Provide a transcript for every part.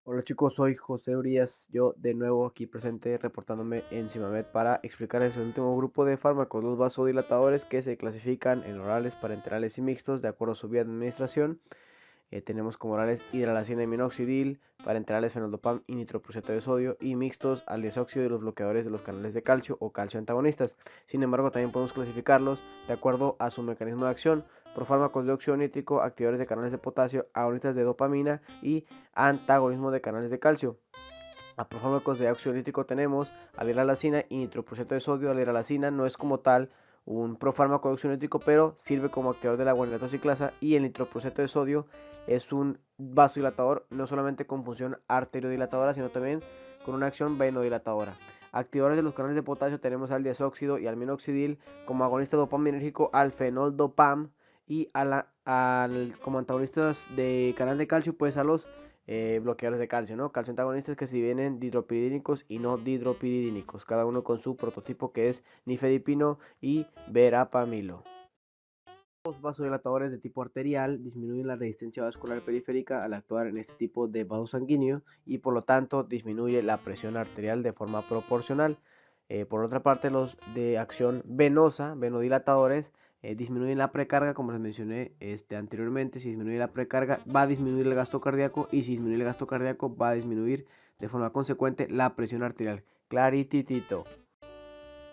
Hola chicos, soy José Urias, yo de nuevo aquí presente reportándome en Cimamed para explicarles el último grupo de fármacos, los vasodilatadores que se clasifican en orales, parenterales y mixtos de acuerdo a su vía de administración. Tenemos como orales hidralazina y minoxidil, parenterales fenoldopam y nitroprusiato de sodio y mixtos al desóxido y los bloqueadores de los canales de calcio o calcio antagonistas. Sin embargo, también podemos clasificarlos de acuerdo a su mecanismo de acción por fármacos de óxido nítrico, activadores de canales de potasio, agonistas de dopamina y antagonismo de canales de calcio. A profármacos de óxido nítrico tenemos aliralacina y nitroprusiato de sodio. Aliralacina no es como tal un profármaco de óxido nítrico, pero sirve como activador de la guanilatosa ciclasa, y el nitroprusiato de sodio es un vasodilatador no solamente con función arteriodilatadora, sino también con una acción venodilatadora. Activadores de los canales de potasio tenemos al diazóxido y al minoxidil, como agonista dopaminérgico al fenoldopam, y como antagonistas de canal de calcio pues a los bloqueadores de calcio, ¿no? Calcio antagonistas que se dividen dihidropiridínicos y no dihidropiridínicos, cada uno con su prototipo que es nifedipino y verapamilo. Los vasodilatadores de tipo arterial disminuyen la resistencia vascular periférica al actuar en este tipo de vaso sanguíneo y por lo tanto disminuye la presión arterial de forma proporcional. Por otra parte, los de acción venosa, venodilatadores, disminuyen la precarga, como les mencioné anteriormente. Si disminuye la precarga, va a disminuir el gasto cardíaco, y si disminuye el gasto cardíaco, va a disminuir de forma consecuente la presión arterial. Clarititito.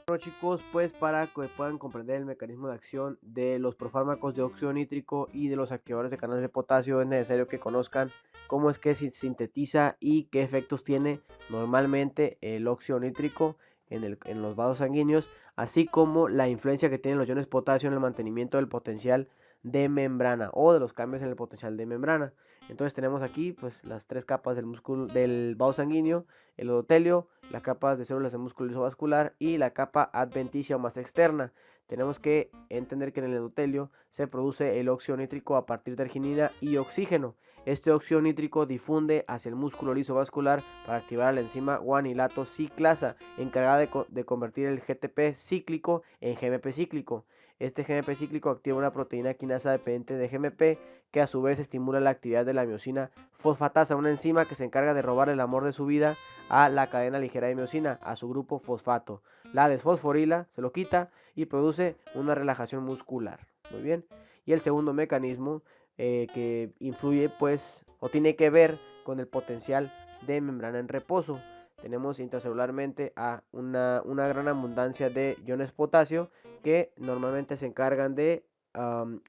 Bueno chicos, pues para que puedan comprender el mecanismo de acción de los profármacos de óxido nítrico y de los activadores de canales de potasio, es necesario que conozcan cómo es que se sintetiza y qué efectos tiene normalmente el óxido nítrico en los vasos sanguíneos, así como la influencia que tienen los iones potasio en el mantenimiento del potencial de membrana o de los cambios en el potencial de membrana. Entonces tenemos aquí pues las tres capas del músculo del vaso sanguíneo: el endotelio, las capas de células de músculo liso vascular y la capa adventicia o más externa. Tenemos que entender que en el endotelio se produce el óxido nítrico a partir de arginina y oxígeno. Este óxido nítrico difunde hacia el músculo liso vascular para activar la enzima guanilato ciclasa, encargada de convertir el GTP cíclico en GMP cíclico. Este GMP cíclico activa una proteína quinasa dependiente de GMP, que a su vez estimula la actividad de la miosina fosfatasa, una enzima que se encarga de robar el amor de su vida a la cadena ligera de miosina, a su grupo fosfato. La desfosforila se lo quita y produce una relajación muscular. Muy bien. Y el segundo mecanismo que influye pues o tiene que ver con el potencial de membrana en reposo. Tenemos intracelularmente a una gran abundancia de iones potasio que normalmente se encargan de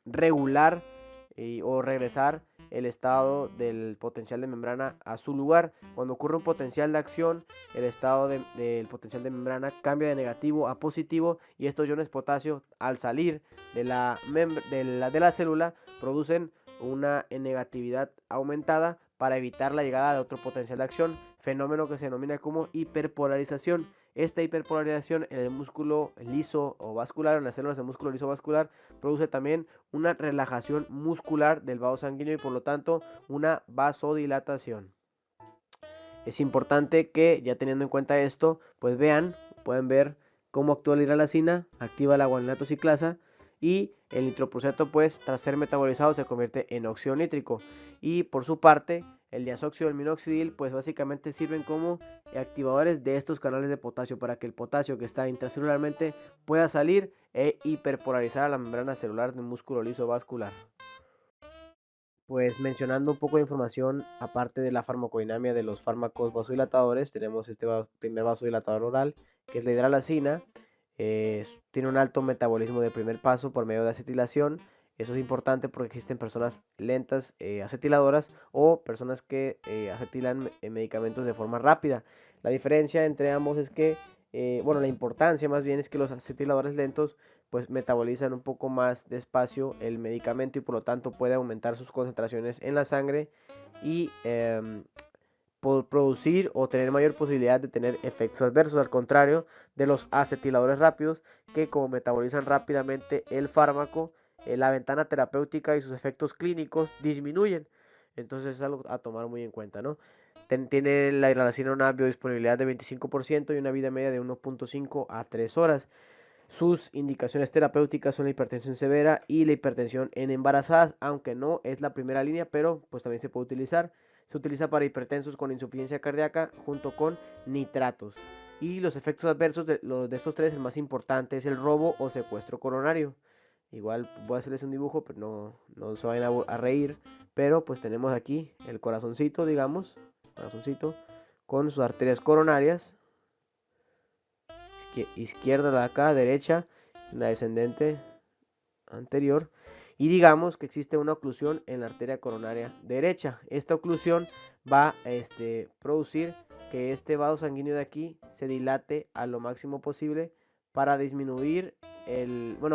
regular o regresar el estado del potencial de membrana a su lugar. Cuando ocurre un potencial de acción, el estado del potencial de membrana cambia de negativo a positivo, y estos iones potasio, al salir de la célula, producen una negatividad aumentada para evitar la llegada de otro potencial de acción, fenómeno que se denomina como hiperpolarización. Esta hiperpolarización en el músculo liso o vascular, en las células del músculo liso vascular, produce también una relajación muscular del vaso sanguíneo y por lo tanto una vasodilatación. Es importante que, ya teniendo en cuenta esto, pues pueden ver cómo actúa la hidralacina, activa la guanilato ciclasa, y el nitroprusiato pues tras ser metabolizado se convierte en óxido nítrico. Y por su parte, el diazóxido y el minoxidil pues básicamente sirven como activadores de estos canales de potasio para que el potasio que está intracelularmente pueda salir e hiperpolarizar a la membrana celular del músculo liso vascular. Pues mencionando un poco de información, aparte de la farmacodinamia de los fármacos vasodilatadores, tenemos este primer vasodilatador oral, que es la hidralazina. Tiene un alto metabolismo de primer paso por medio de acetilación. Eso es importante porque existen personas lentas acetiladoras o personas que acetilan medicamentos de forma rápida. La diferencia entre ambos es que, bueno, la importancia más bien es que los acetiladores lentos pues metabolizan un poco más despacio el medicamento y por lo tanto puede aumentar sus concentraciones en la sangre y por producir o tener mayor posibilidad de tener efectos adversos, al contrario de los acetiladores rápidos, que como metabolizan rápidamente el fármaco, la ventana terapéutica y sus efectos clínicos disminuyen. Entonces es algo a tomar muy en cuenta, ¿no? Tiene la hidralacina una biodisponibilidad de 25% y una vida media de 1.5 a 3 horas. Sus indicaciones terapéuticas son la hipertensión severa y la hipertensión en embarazadas, aunque no es la primera línea, pero pues también se puede utilizar. Se utiliza para hipertensos con insuficiencia cardíaca junto con nitratos. Y los efectos adversos de estos tres, el más importante es el robo o secuestro coronario. Igual voy a hacerles un dibujo, pero no se vayan a reír. Pero pues tenemos aquí el corazoncito, digamos, corazoncito, con sus arterias coronarias, izquierda de acá, derecha, la descendente anterior, y digamos que existe una oclusión en la arteria coronaria derecha. Esta oclusión va a producir que este vaso sanguíneo de aquí se dilate a lo máximo posible para disminuir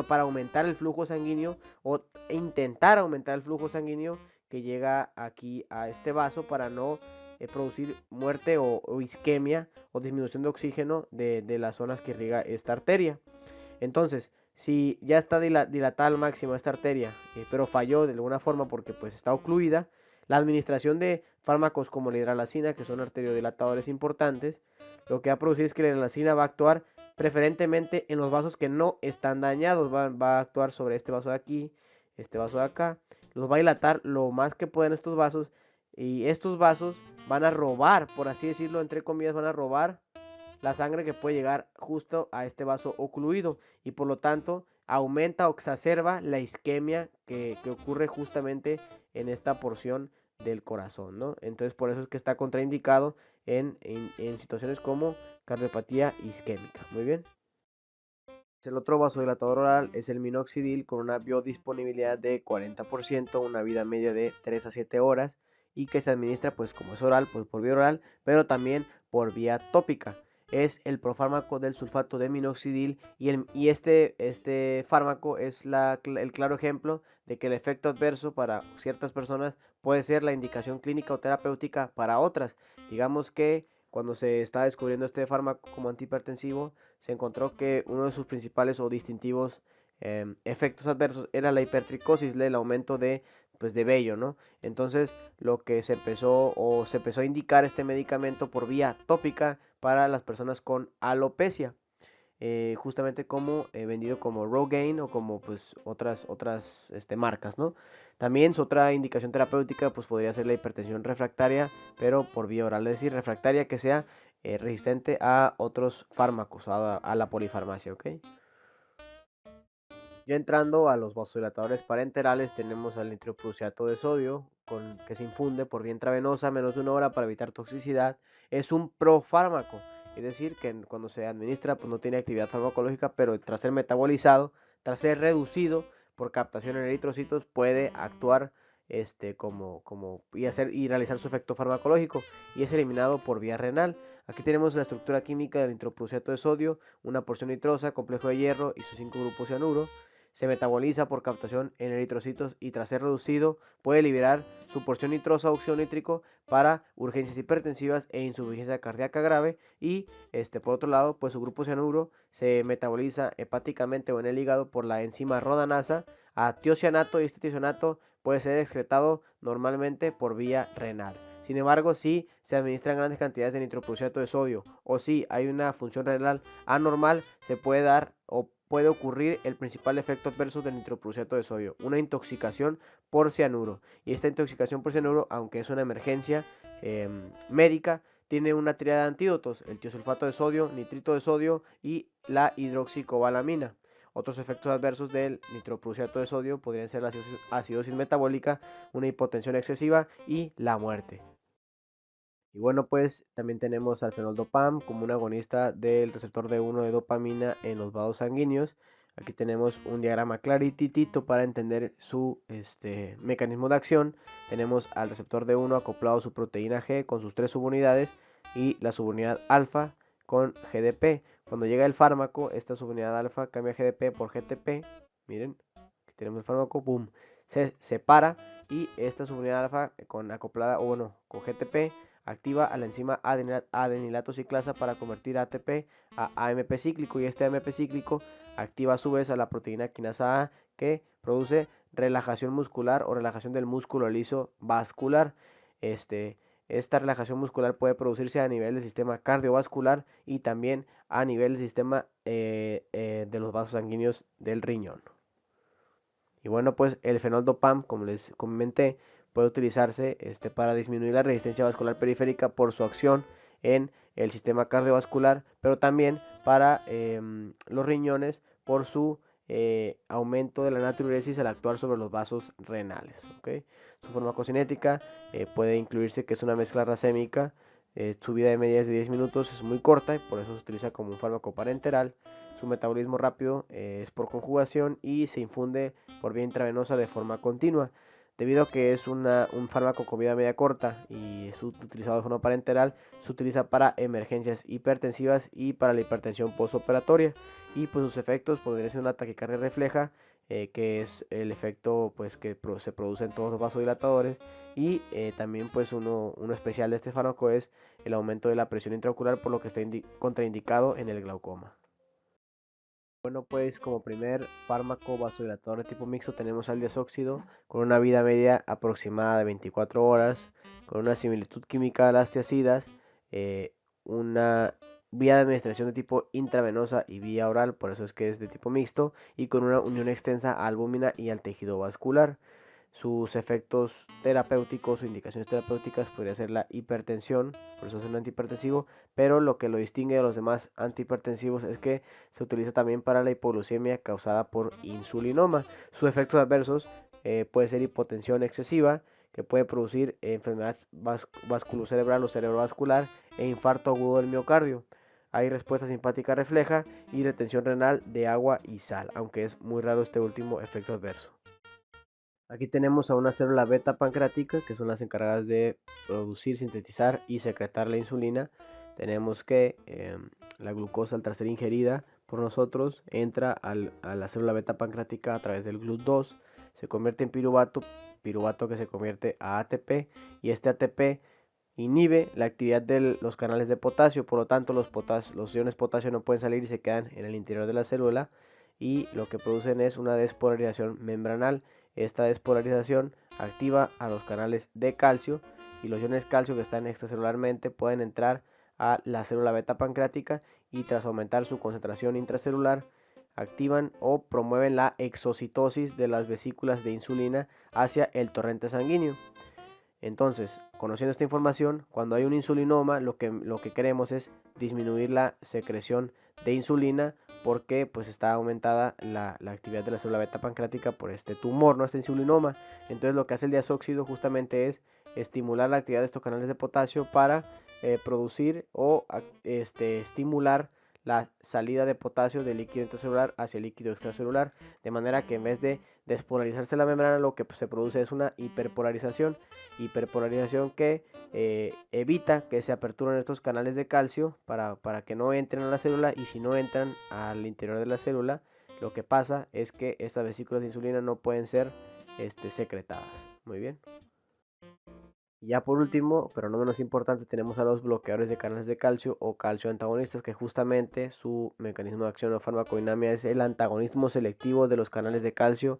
para aumentar el flujo sanguíneo o intentar aumentar el flujo sanguíneo que llega aquí a este vaso para no producir muerte o isquemia o disminución de oxígeno de las zonas que irriga esta arteria. Entonces, si ya está dilatada al máximo esta arteria, pero falló de alguna forma porque pues está ocluida, la administración de fármacos como la hidralazina, que son arteriodilatadores importantes, lo que va a producir es que la hidralazina va a actuar preferentemente en los vasos que no están dañados, va a actuar sobre este vaso de aquí, este vaso de acá, los va a dilatar lo más que puedan estos vasos, y estos vasos van a robar, por así decirlo, entre comillas, van a robar la sangre que puede llegar justo a este vaso ocluido y por lo tanto aumenta o exacerba la isquemia que ocurre justamente en esta porción del corazón, ¿no? Entonces por eso es que está contraindicado en situaciones como cardiopatía isquémica. Muy bien. El otro vasodilatador oral es el minoxidil con una biodisponibilidad de 40%, una vida media de 3 a 7 horas y que se administra pues como es oral, pues por vía oral, pero también por vía tópica. Es el profármaco del sulfato de minoxidil y este fármaco es el claro ejemplo de que el efecto adverso para ciertas personas puede ser la indicación clínica o terapéutica para otras. Digamos que cuando se está descubriendo este fármaco como antihipertensivo, se encontró que uno de sus principales o distintivos efectos adversos era la hipertricosis, el aumento de vello, ¿no? Entonces, lo que se empezó a indicar este medicamento por vía tópica para las personas con alopecia. Justamente como vendido como Rogaine o como pues otras marcas, ¿no? También su otra indicación terapéutica pues podría ser la hipertensión refractaria, pero por vía oral, es decir, refractaria que sea resistente a otros fármacos, a la polifarmacia, ¿ok? Ya entrando a los vasodilatadores parenterales, tenemos al nitroprusiato de sodio, que se infunde por vía intravenosa menos de 1 hora para evitar toxicidad. Es un profármaco, es decir, que cuando se administra pues no tiene actividad farmacológica, pero tras ser metabolizado, tras ser reducido por captación en eritrocitos, puede actuar y realizar su efecto farmacológico y es eliminado por vía renal. Aquí tenemos la estructura química del nitroprusiato de sodio, una porción nitrosa, complejo de hierro y sus 5 grupos cianuro. Se metaboliza por captación en eritrocitos y tras ser reducido puede liberar su porción nitrosa o óxido nítrico para urgencias hipertensivas e insuficiencia cardíaca grave y por otro lado pues su grupo cianuro se metaboliza hepáticamente o en el hígado por la enzima rodanasa a tiocianato y este tiocianato puede ser excretado normalmente por vía renal. Sin embargo, si se administran grandes cantidades de nitroprusiato de sodio o si hay una función renal anormal, se puede dar o puede ocurrir el principal efecto adverso del nitroprusiato de sodio, una intoxicación por cianuro. Y esta intoxicación por cianuro, aunque es una emergencia médica, tiene una tríada de antídotos, el tiosulfato de sodio, nitrito de sodio y la hidroxicobalamina. Otros efectos adversos del nitroprusiato de sodio podrían ser la acidosis metabólica, una hipotensión excesiva y la muerte. Y bueno, pues también tenemos al fenoldopam como un agonista del receptor D1 de dopamina en los vasos sanguíneos. Aquí tenemos un diagrama claritito para entender su mecanismo de acción. Tenemos al receptor D1 acoplado a su proteína G con sus 3 subunidades y la subunidad alfa con GDP. Cuando llega el fármaco, esta subunidad alfa cambia GDP por GTP. Miren, aquí tenemos el fármaco, boom, se separa y esta subunidad alfa con acoplada, o bueno, con GTP activa a la enzima adenilato ciclasa para convertir ATP a AMP cíclico y este AMP cíclico activa a su vez a la proteína quinasa A que produce relajación muscular o relajación del músculo liso vascular. Esta relajación muscular puede producirse a nivel del sistema cardiovascular y también a nivel del sistema de los vasos sanguíneos del riñón. Y bueno, pues el fenoldopam, como les comenté, puede utilizarse para disminuir la resistencia vascular periférica por su acción en el sistema cardiovascular, pero también para los riñones por su aumento de la natriuresis al actuar sobre los vasos renales. ¿Okay? Su farmacocinética puede incluirse que es una mezcla racémica, su vida de media es de 10 minutos, es muy corta y por eso se utiliza como un fármaco parenteral. Su metabolismo rápido es por conjugación y se infunde por vía intravenosa de forma continua. Debido a que es un fármaco con vida media corta y es utilizado de forma parenteral, se utiliza para emergencias hipertensivas y para la hipertensión postoperatoria. Y pues sus efectos podrían ser una taquicardia refleja, que es el efecto pues que se produce en todos los vasodilatadores. Y también pues uno especial de este fármaco es el aumento de la presión intraocular, por lo que está contraindicado en el glaucoma. Bueno, pues como primer fármaco vasodilatador de tipo mixto tenemos al diazóxido con una vida media aproximada de 24 horas, con una similitud química a las tiazidas, una vía de administración de tipo intravenosa y vía oral, por eso es que es de tipo mixto, y con una unión extensa a albúmina y al tejido vascular. Sus efectos terapéuticos o indicaciones terapéuticas podría ser la hipertensión, por eso es un antihipertensivo, pero lo que lo distingue de los demás antihipertensivos es que se utiliza también para la hipoglucemia causada por insulinoma. Sus efectos adversos puede ser hipotensión excesiva, que puede producir enfermedad vasculocerebral o cerebrovascular e infarto agudo del miocardio. Hay respuesta simpática refleja y retención renal de agua y sal, aunque es muy raro este último efecto adverso. Aquí tenemos a una célula beta pancreática, que son las encargadas de producir, sintetizar y secretar la insulina. Tenemos que la glucosa, al ser ingerida por nosotros, entra a la célula beta pancreática a través del GLUT2, se convierte en piruvato, piruvato que se convierte a ATP, y este ATP inhibe la actividad de los canales de potasio, por lo tanto los iones potasio no pueden salir y se quedan en el interior de la célula, y lo que producen es una despolarización membranal. Esta despolarización activa a los canales de calcio, y los iones calcio que están extracelularmente pueden entrar a la célula beta pancreática y tras aumentar su concentración intracelular activan o promueven la exocitosis de las vesículas de insulina hacia el torrente sanguíneo. Entonces, conociendo esta información, cuando hay un insulinoma, lo que queremos es disminuir la secreción de insulina, porque pues está aumentada la actividad de la célula beta pancreática por este tumor, no este insulinoma. Entonces lo que hace el diazóxido justamente es estimular la actividad de estos canales de potasio para producir o estimular la salida de potasio del líquido intracelular hacia el líquido extracelular, de manera que en vez de despolarizarse la membrana, lo que se produce es una hiperpolarización que evita que se aperturen estos canales de calcio para que no entren a la célula, y si no entran al interior de la célula, lo que pasa es que estas vesículas de insulina no pueden ser secretadas. Muy bien. Y ya por último, pero no menos importante, tenemos a los bloqueadores de canales de calcio o calcio antagonistas, que justamente su mecanismo de acción o farmacodinamia es el antagonismo selectivo de los canales de calcio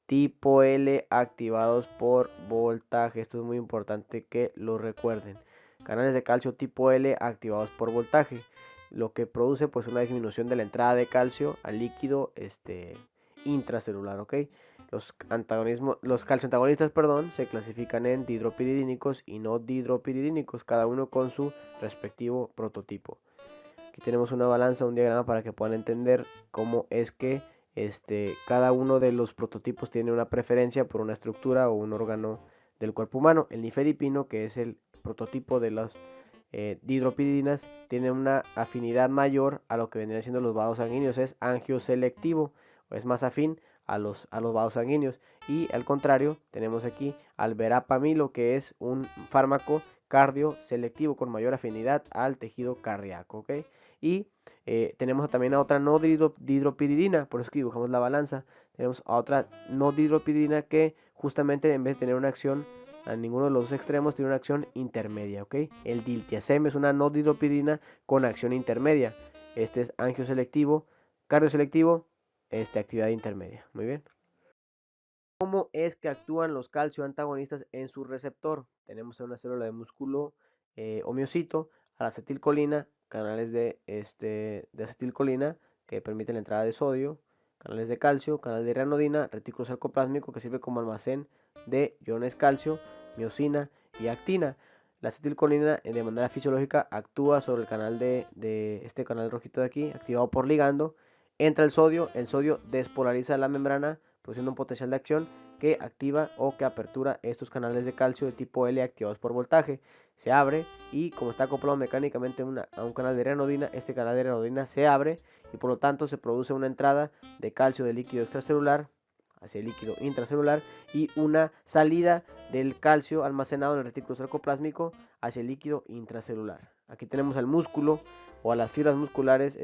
tipo L activados por voltaje. Esto es muy importante que lo recuerden. Canales de calcio tipo L activados por voltaje, lo que produce pues una disminución de la entrada de calcio al líquido intracelular, ¿ok? Los calcioantagonistas, se clasifican en dihidropiridínicos y no dihidropiridínicos, cada uno con su respectivo prototipo. Aquí tenemos una balanza, un diagrama para que puedan entender cómo es que cada uno de los prototipos tiene una preferencia por una estructura o un órgano del cuerpo humano. El nifedipino, que es el prototipo de las dihidropidinas, tiene una afinidad mayor a lo que vendrían siendo los vasos sanguíneos, es angioselectivo, o es más afín a los vasos sanguíneos. Y al contrario, tenemos aquí al verapamilo, que es un fármaco cardioselectivo con mayor afinidad al tejido cardíaco, ¿ok? Y tenemos también a otra no dihidropiridina, por eso que dibujamos la balanza. Tenemos a otra no dihidropiridina que justamente en vez de tener una acción a ninguno de los dos extremos, tiene una acción intermedia, ¿ok? El diltiazem es una no dihidropiridina con acción intermedia. Este es angioselectivo, cardioselectivo, actividad intermedia. Muy bien. ¿Cómo es que actúan los calcioantagonistas en su receptor? Tenemos una célula de músculo homeocito, a la acetilcolina, canales de acetilcolina que permiten la entrada de sodio, canales de calcio, canal de ranodina, retículo sarcoplásmico que sirve como almacén de iones calcio, miosina y actina. La acetilcolina de manera fisiológica actúa sobre el canal de este canal rojito de aquí, activado por ligando. Entra el sodio despolariza la membrana, produciendo un potencial de acción que activa o que apertura estos canales de calcio de tipo L activados por voltaje. Se abre y como está acoplado mecánicamente a un canal de renodina, este canal de renodina se abre y por lo tanto se produce una entrada de calcio de líquido extracelular hacia el líquido intracelular y una salida del calcio almacenado en el retículo sarcoplásmico hacia el líquido intracelular. Aquí tenemos al músculo o a las fibras musculares,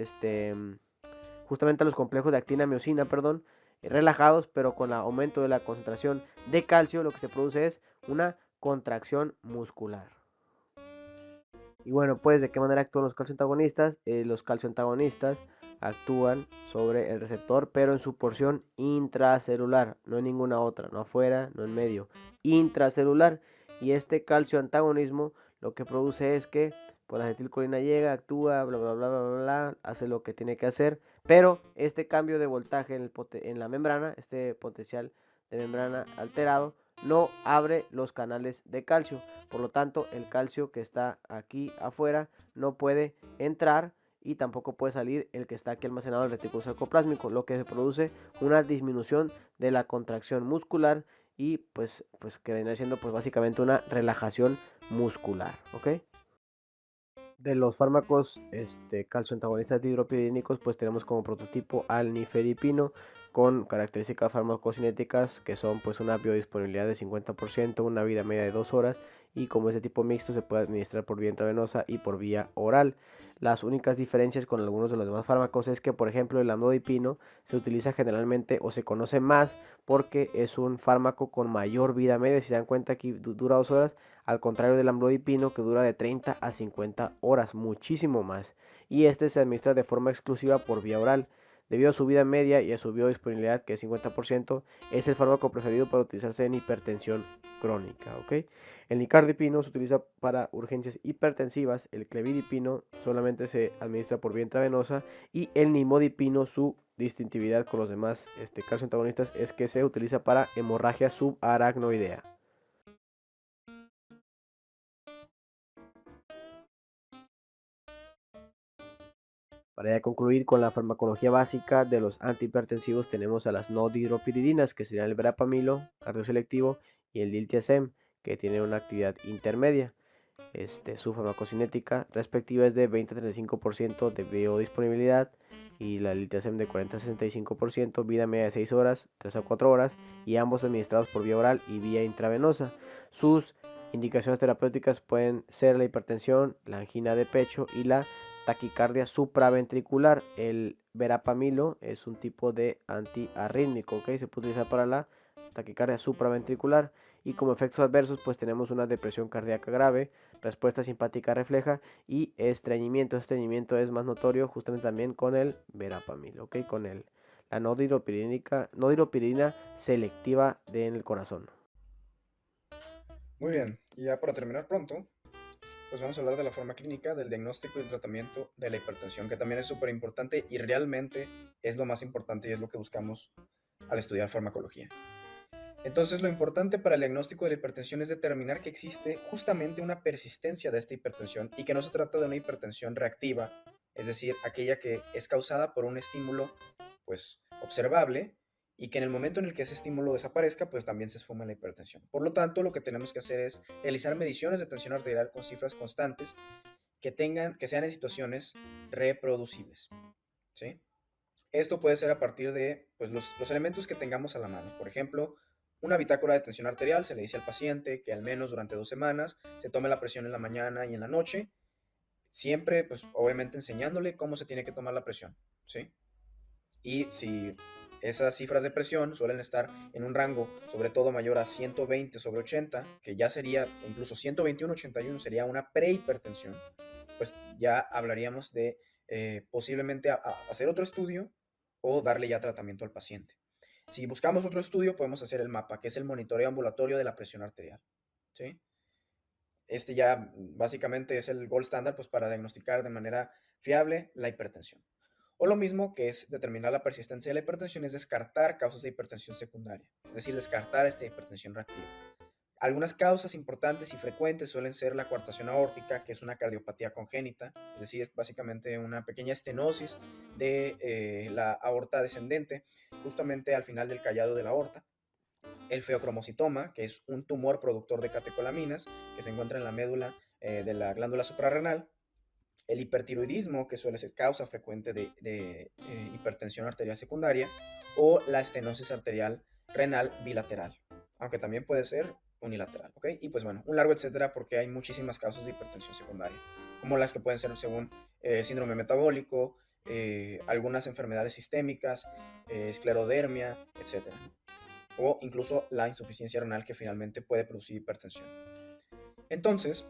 justamente a los complejos de actina miosina, perdón, relajados, pero con el aumento de la concentración de calcio, lo que se produce es una contracción muscular. Y bueno, pues, ¿de qué manera actúan los calcioantagonistas? Los calcioantagonistas actúan sobre el receptor, pero en su porción intracelular, no en ninguna otra, no afuera, no en medio, intracelular. Y este calcioantagonismo lo que produce es que pues, la acetilcolina llega, actúa, bla, bla, bla, bla, bla, bla, hace lo que tiene que hacer, pero este cambio de voltaje en la membrana, este potencial de membrana alterado, no abre los canales de calcio. Por lo tanto, el calcio que está aquí afuera no puede entrar y tampoco puede salir el que está aquí almacenado en el retículo sarcoplásmico, lo que se produce una disminución de la contracción muscular y pues que viene siendo pues básicamente una relajación muscular, ¿ok? De los fármacos calcioantagonistas dihidropyridínicos, pues tenemos como prototipo al nifedipino con características farmacocinéticas que son pues una biodisponibilidad de 50%, una vida media de 2 horas y como ese tipo mixto se puede administrar por vía intravenosa y por vía oral. Las únicas diferencias con algunos de los demás fármacos es que por ejemplo el amlodipino se utiliza generalmente o se conoce más porque es un fármaco con mayor vida media. Si se dan cuenta aquí dura 2 horas, al contrario del amlodipino que dura de 30 a 50 horas, muchísimo más. Y este se administra de forma exclusiva por vía oral. Debido a su vida media y a su biodisponibilidad, que es 50%, es el fármaco preferido para utilizarse en hipertensión crónica. ¿Ok? El nicardipino se utiliza para urgencias hipertensivas, el clevidipino solamente se administra por vía intravenosa y el nimodipino, su distintividad con los demás calcioantagonistas es que se utiliza para hemorragia subaracnoidea. Para ya concluir con la farmacología básica de los antihipertensivos tenemos a las no dihidropiridinas, que serían el verapamilo, cardioselectivo, y el diltiazem, que tiene una actividad intermedia. Su farmacocinética respectiva es de 20-35% de biodisponibilidad y la diltiazem de 40-65%, vida media de 6 horas, 3 a 4 horas, y ambos administrados por vía oral y vía intravenosa. Sus indicaciones terapéuticas pueden ser la hipertensión, la angina de pecho y la taquicardia supraventricular. El verapamilo es un tipo de antiarrítmico, ¿ok? Se puede utilizar para la taquicardia supraventricular y como efectos adversos pues tenemos una depresión cardíaca grave, respuesta simpática refleja y estreñimiento. Estreñimiento es más notorio justamente también con el verapamil, ¿ok? Con la nodiropiridina selectiva en el corazón. Muy bien, y ya para terminar pronto, pues vamos a hablar de la forma clínica, del diagnóstico y el tratamiento de la hipertensión, que también es súper importante y realmente es lo más importante y es lo que buscamos al estudiar farmacología. Entonces, lo importante para el diagnóstico de la hipertensión es determinar que existe justamente una persistencia de esta hipertensión y que no se trata de una hipertensión reactiva, es decir, aquella que es causada por un estímulo pues observable y que en el momento en el que ese estímulo desaparezca, pues también se esfuma la hipertensión. Por lo tanto, lo que tenemos que hacer es realizar mediciones de tensión arterial con cifras constantes que sean en situaciones reproducibles, ¿sí? Esto puede ser a partir de pues, los elementos que tengamos a la mano. Por ejemplo, una bitácora de tensión arterial se le dice al paciente que al menos durante 2 semanas se tome la presión en la mañana y en la noche, siempre, pues obviamente enseñándole cómo se tiene que tomar la presión, ¿sí? Y si esas cifras de presión suelen estar en un rango, sobre todo mayor a 120 sobre 80, que ya sería, incluso 121-81 sería una prehipertensión, pues ya hablaríamos de posiblemente hacer otro estudio o darle ya tratamiento al paciente. Si buscamos otro estudio, podemos hacer el mapa, que es el monitoreo ambulatorio de la presión arterial. ¿Sí? Este ya básicamente es el gold standard pues, para diagnosticar de manera fiable la hipertensión. O lo mismo que es determinar la persistencia de la hipertensión es descartar causas de hipertensión secundaria, es decir, descartar esta hipertensión reactiva. Algunas causas importantes y frecuentes suelen ser la coartación aórtica, que es una cardiopatía congénita, es decir, básicamente una pequeña estenosis de la aorta descendente, justamente al final del callado de la aorta. El feocromocitoma, que es un tumor productor de catecolaminas, que se encuentra en la médula de la glándula suprarrenal. El hipertiroidismo, que suele ser causa frecuente de hipertensión arterial secundaria, o la estenosis arterial renal bilateral, aunque también puede ser unilateral, ¿ok? Y pues bueno, un largo etcétera, porque hay muchísimas causas de hipertensión secundaria, como las que pueden ser según síndrome metabólico, algunas enfermedades sistémicas, esclerodermia, etcétera, o incluso la insuficiencia renal que finalmente puede producir hipertensión. Entonces,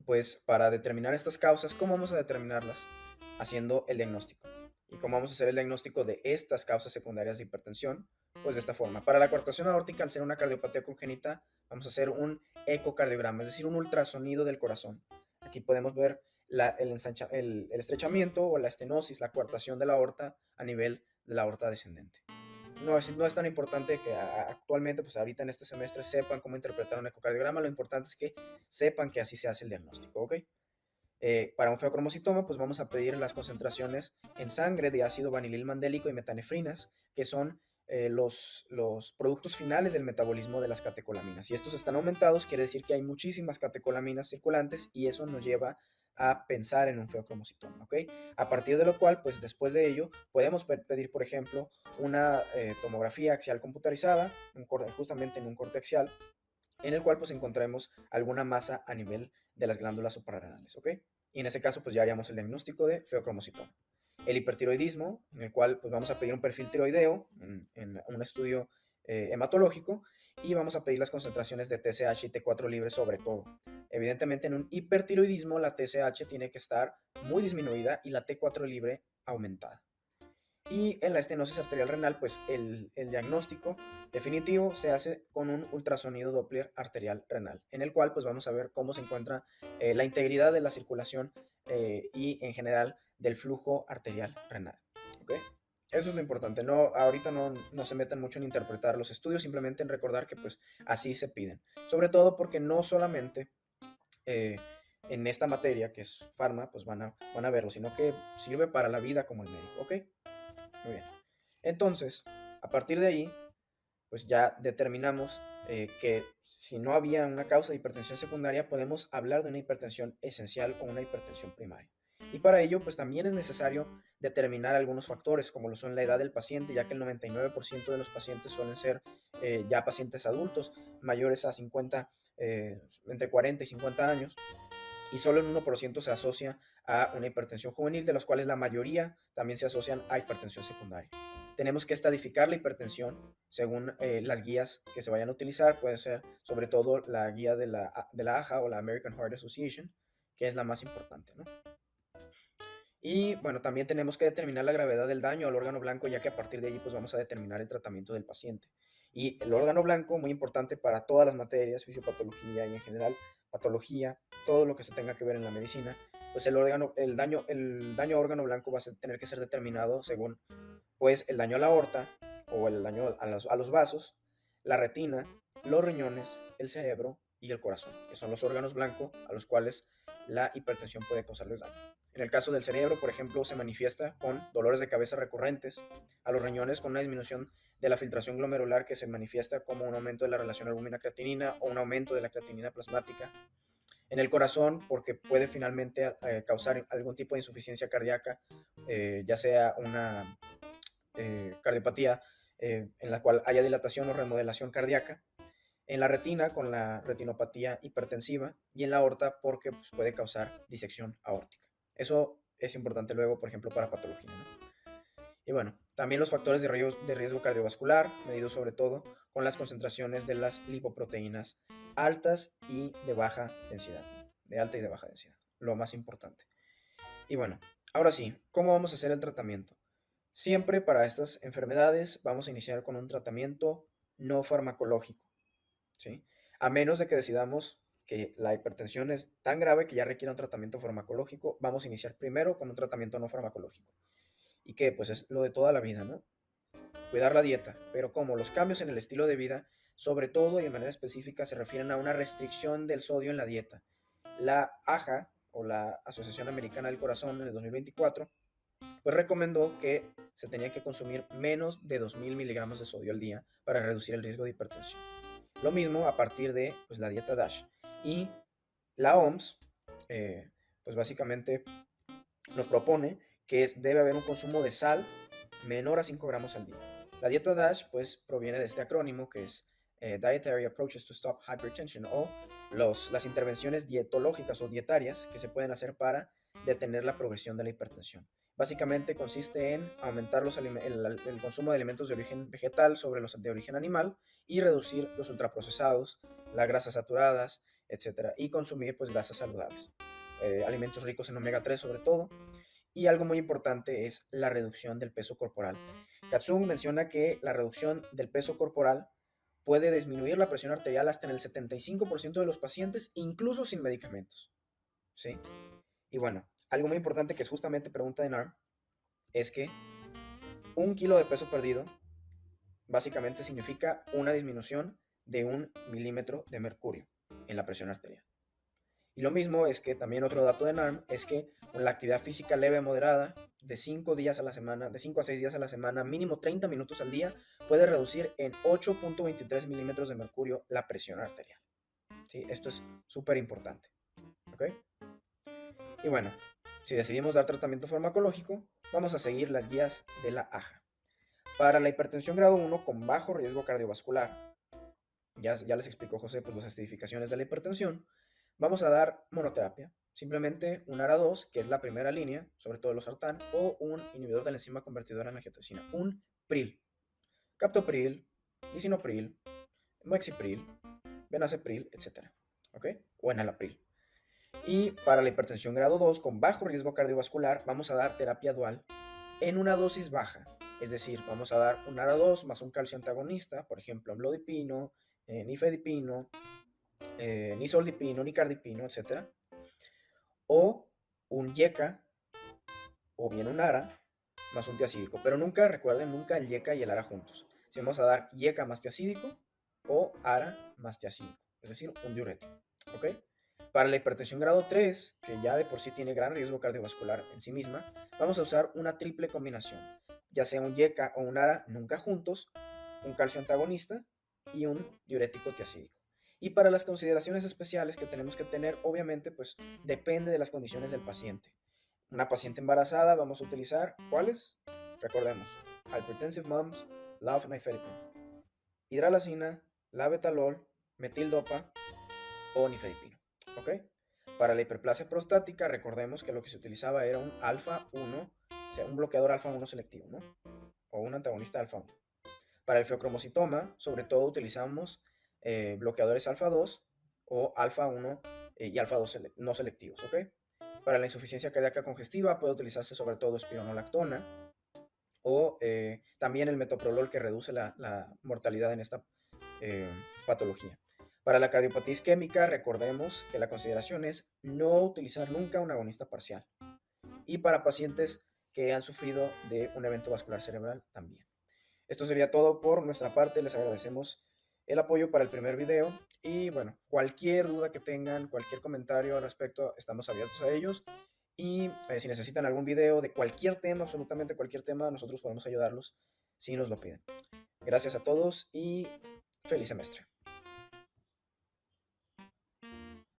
pues para determinar estas causas, ¿cómo vamos a determinarlas? Haciendo el diagnóstico. ¿Y cómo vamos a hacer el diagnóstico de estas causas secundarias de hipertensión? Pues de esta forma. Para la coartación aórtica, al ser una cardiopatía congénita, vamos a hacer un ecocardiograma, es decir, un ultrasonido del corazón. Aquí podemos ver el estrechamiento o la estenosis, la coartación de la aorta a nivel de la aorta descendente. No es tan importante que actualmente, pues ahorita en este semestre, sepan cómo interpretar un ecocardiograma. Lo importante es que sepan que así se hace el diagnóstico, ¿ok? Para un feocromocitoma, pues vamos a pedir las concentraciones en sangre de ácido vanilil mandélico y metanefrinas, que son los productos finales del metabolismo de las catecolaminas. Si estos están aumentados, quiere decir que hay muchísimas catecolaminas circulantes y eso nos lleva a pensar en un feocromocitoma, ¿ok? A partir de lo cual, pues después de ello, podemos pedir, por ejemplo, una tomografía axial computarizada, justamente en un corte axial, en el cual pues encontremos alguna masa a nivel de las glándulas suprarrenales, ¿ok? Y en ese caso pues ya haríamos el diagnóstico de feocromocitoma. El hipertiroidismo, en el cual pues vamos a pedir un perfil tiroideo en un estudio hematológico y vamos a pedir las concentraciones de TSH y T4 libre sobre todo. Evidentemente en un hipertiroidismo la TSH tiene que estar muy disminuida y la T4 libre aumentada. Y en la estenosis arterial renal, pues el diagnóstico definitivo se hace con un ultrasonido Doppler arterial renal, en el cual pues vamos a ver cómo se encuentra la integridad de la circulación y en general del flujo arterial renal. ¿Okay? Eso es lo importante. Ahorita no se metan mucho en interpretar los estudios, simplemente en recordar que pues así se piden. Sobre todo porque no solamente en esta materia que es farma, pues van a verlo, sino que sirve para la vida como el médico. ¿Ok? Muy bien. Entonces, a partir de ahí, pues ya determinamos que si no había una causa de hipertensión secundaria, podemos hablar de una hipertensión esencial o una hipertensión primaria. Y para ello, pues también es necesario determinar algunos factores, como lo son la edad del paciente, ya que el 99% de los pacientes suelen ser ya pacientes adultos, mayores a 50, entre 40 y 50 años, y solo el 1% se asocia a una hipertensión juvenil, de los cuales la mayoría también se asocian a hipertensión secundaria. Tenemos que estadificar la hipertensión según las guías que se vayan a utilizar. Puede ser sobre todo la guía de la AHA o la American Heart Association, que es la más importante, ¿no? Y bueno, también tenemos que determinar la gravedad del daño al órgano blanco, ya que a partir de allí pues vamos a determinar el tratamiento del paciente. Y el órgano blanco, muy importante para todas las materias, fisiopatología y en general patología, todo lo que se tenga que ver en la medicina, pues el daño a órgano blanco va a tener que ser determinado según pues el daño a la aorta o el daño a los vasos, la retina, los riñones, el cerebro y el corazón, que son los órganos blancos a los cuales la hipertensión puede causarles daño. En el caso del cerebro, por ejemplo, se manifiesta con dolores de cabeza recurrentes, a los riñones con una disminución de la filtración glomerular que se manifiesta como un aumento de la relación albúmina-creatinina o un aumento de la creatinina plasmática. En el corazón, porque puede finalmente causar algún tipo de insuficiencia cardíaca, ya sea una cardiopatía en la cual haya dilatación o remodelación cardíaca. En la retina, con la retinopatía hipertensiva. Y en la aorta, porque pues, puede causar disección aórtica. Eso es importante luego, por ejemplo, para patología, ¿no? Y bueno, también los factores de riesgo cardiovascular, medidos sobre todo con las concentraciones de las lipoproteínas altas y de baja densidad. De alta y de baja densidad, lo más importante. Y bueno, ahora sí, ¿cómo vamos a hacer el tratamiento? Siempre para estas enfermedades vamos a iniciar con un tratamiento no farmacológico, ¿sí? A menos de que decidamos que la hipertensión es tan grave que ya requiere un tratamiento farmacológico, vamos a iniciar primero con un tratamiento no farmacológico. Y que pues es lo de toda la vida, ¿no? Cuidar la dieta, pero como los cambios en el estilo de vida sobre todo y de manera específica se refieren a una restricción del sodio en la dieta. La AJA, o la Asociación Americana del Corazón, en el 2024, pues recomendó que se tenía que consumir menos de 2.000 miligramos de sodio al día para reducir el riesgo de hipertensión. Lo mismo a partir de pues, la dieta DASH. Y la OMS, pues básicamente nos propone que debe haber un consumo de sal menor a 5 gramos al día. La dieta DASH pues proviene de este acrónimo que es Dietary Approaches to Stop Hypertension, o las intervenciones dietológicas o dietarias que se pueden hacer para detener la progresión de la hipertensión. Básicamente consiste en aumentar el consumo de alimentos de origen vegetal sobre los de origen animal y reducir los ultraprocesados, las grasas saturadas, etcétera, y consumir pues grasas saludables, alimentos ricos en omega 3 sobre todo. Y algo muy importante es la reducción del peso corporal. Katsung menciona que la reducción del peso corporal puede disminuir la presión arterial hasta en el 75% de los pacientes, incluso sin medicamentos, ¿sí? Y bueno, algo muy importante que es justamente pregunta de NARM es que 1 kilo de peso perdido básicamente significa una disminución de 1 milímetro de mercurio en la presión arterial. Y lo mismo es que también otro dato de NARM es que con la actividad física leve moderada de 5 días a la semana, de 5 a 6 días a la semana, mínimo 30 minutos al día, puede reducir en 8.23 milímetros de mercurio la presión arterial. ¿Sí? Esto es súper importante. ¿Ok? Y bueno, si decidimos dar tratamiento farmacológico, vamos a seguir las guías de la AJA. Para la hipertensión grado 1 con bajo riesgo cardiovascular, ya les explicó José pues, las estificaciones de la hipertensión, vamos a dar monoterapia, simplemente un ARA2, que es la primera línea, sobre todo los sartán, o un inhibidor de la enzima convertidora en angiotensina, un PRIL, captopril, lisinopril, moexipril, benacepril, etc. ¿Ok? O enalapril. Y para la hipertensión grado 2 con bajo riesgo cardiovascular, vamos a dar terapia dual en una dosis baja. Es decir, vamos a dar un ARA2 más un calcio antagonista, por ejemplo, amlodipino, nifedipino, nisoldipino, nicardipino, etc. O un YECA o bien un ARA más un tiacídico. Pero nunca, recuerden, nunca el YECA y el ARA juntos. Si vamos a dar YECA más tiacídico o ARA más tiacídico, es decir, un diurético. ¿Ok? Para la hipertensión grado 3, que ya de por sí tiene gran riesgo cardiovascular en sí misma, vamos a usar una triple combinación, ya sea un YECA o un ARA, nunca juntos, un calcio antagonista y un diurético tiacídico. Y para las consideraciones especiales que tenemos que tener, obviamente, pues depende de las condiciones del paciente. Una paciente embarazada, vamos a utilizar, ¿cuáles? Recordemos, Hypertensive Moms, Love Nifedipine, hidralazina, labetalol, metildopa o nifedipino. ¿Ok? Para la hiperplasia prostática, recordemos que lo que se utilizaba era un alfa 1, o sea, un bloqueador alfa 1 selectivo, ¿no? O un antagonista alfa 1. Para el feocromocitoma, sobre todo utilizamos bloqueadores alfa 2 o alfa 1 y alfa 2 no selectivos, ¿ok? Para la insuficiencia cardíaca congestiva puede utilizarse sobre todo espironolactona o también el metoprolol, que reduce la mortalidad en esta patología. Para la cardiopatía isquémica, recordemos que la consideración es no utilizar nunca un agonista parcial. Y para pacientes que han sufrido de un evento vascular cerebral también. Esto sería todo por nuestra parte. Les agradecemos el apoyo para el primer video. Y bueno, cualquier duda que tengan, cualquier comentario al respecto, estamos abiertos a ellos. Y si necesitan algún video de cualquier tema, absolutamente cualquier tema, nosotros podemos ayudarlos si nos lo piden. Gracias a todos y feliz semestre.